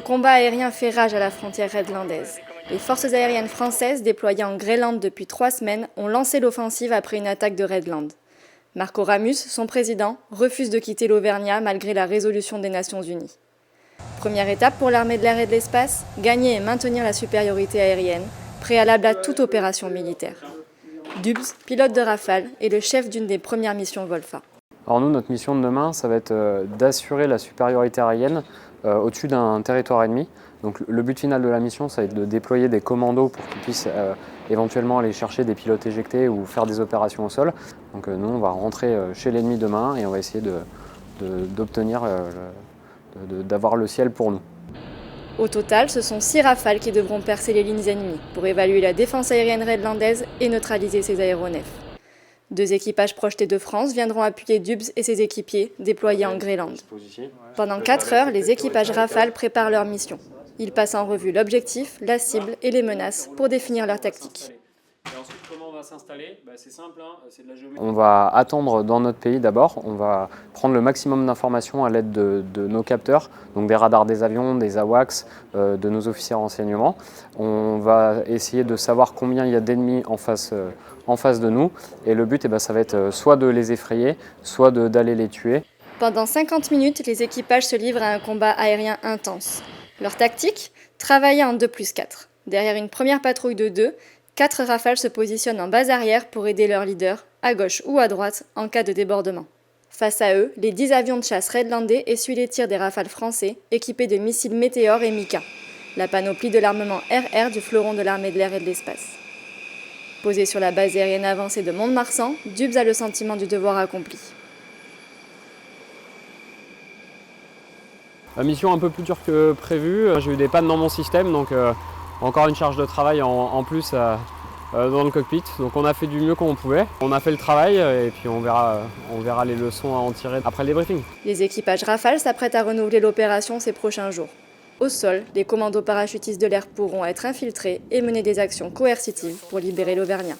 combat aérien fait rage à la frontière redlandaise. Les forces aériennes françaises, déployées en Groenland depuis 3 semaines, ont lancé l'offensive après une attaque de Redland. Marco Ramus, son président, refuse de quitter l'Auvergnat malgré la résolution des Nations Unies. Première étape pour l'armée de l'air et de l'espace, gagner et maintenir la supériorité aérienne, préalable à toute opération militaire. Dubs, pilote de Rafale, est le chef d'une des premières missions Volfa. Alors nous, notre mission de demain, ça va être d'assurer la supériorité aérienne au-dessus d'un territoire ennemi. Donc le but final de la mission, ça va être de déployer des commandos pour qu'ils puissent éventuellement aller chercher des pilotes éjectés ou faire des opérations au sol. Donc nous, on va rentrer chez l'ennemi demain et on va essayer d'obtenir, d'avoir le ciel pour nous. Au total, ce sont 6 Rafales qui devront percer les lignes ennemies pour évaluer la défense aérienne redlandaise et neutraliser ses aéronefs. 2 équipages projetés de France viendront appuyer Dubs et ses équipiers déployés en Groenland. Pendant 4 heures, les équipages Rafale préparent leur mission. Ils passent en revue l'objectif, la cible et les menaces pour définir leur tactique. On va attendre dans notre pays d'abord, on va prendre le maximum d'informations à l'aide de nos capteurs, donc des radars des avions, des AWACS, de nos officiers renseignement. On va essayer de savoir combien il y a d'ennemis en face de nous et le but ça va être soit de les effrayer, soit d'aller les tuer. Pendant 50 minutes, les équipages se livrent à un combat aérien intense. Leur tactique ? Travailler en 2+4. Derrière une première patrouille de 2, 4 Rafales se positionnent en base arrière pour aider leur leader, à gauche ou à droite, en cas de débordement. Face à eux, les 10 avions de chasse redlandais essuient les tirs des Rafales français, équipés de missiles Météor et Mika, la panoplie de l'armement RR du fleuron de l'armée de l'air et de l'espace. Posé sur la base aérienne avancée de Mont-de-Marsan, Dubs a le sentiment du devoir accompli. La mission un peu plus dure que prévu, j'ai eu des pannes dans mon système, donc encore une charge de travail en plus dans le cockpit. Donc on a fait du mieux qu'on pouvait. On a fait le travail et puis on verra les leçons à en tirer après le débriefing. Les équipages Rafale s'apprêtent à renouveler l'opération ces prochains jours. Au sol, les commandos parachutistes de l'air pourront être infiltrés et mener des actions coercitives pour libérer l'Auvergnat.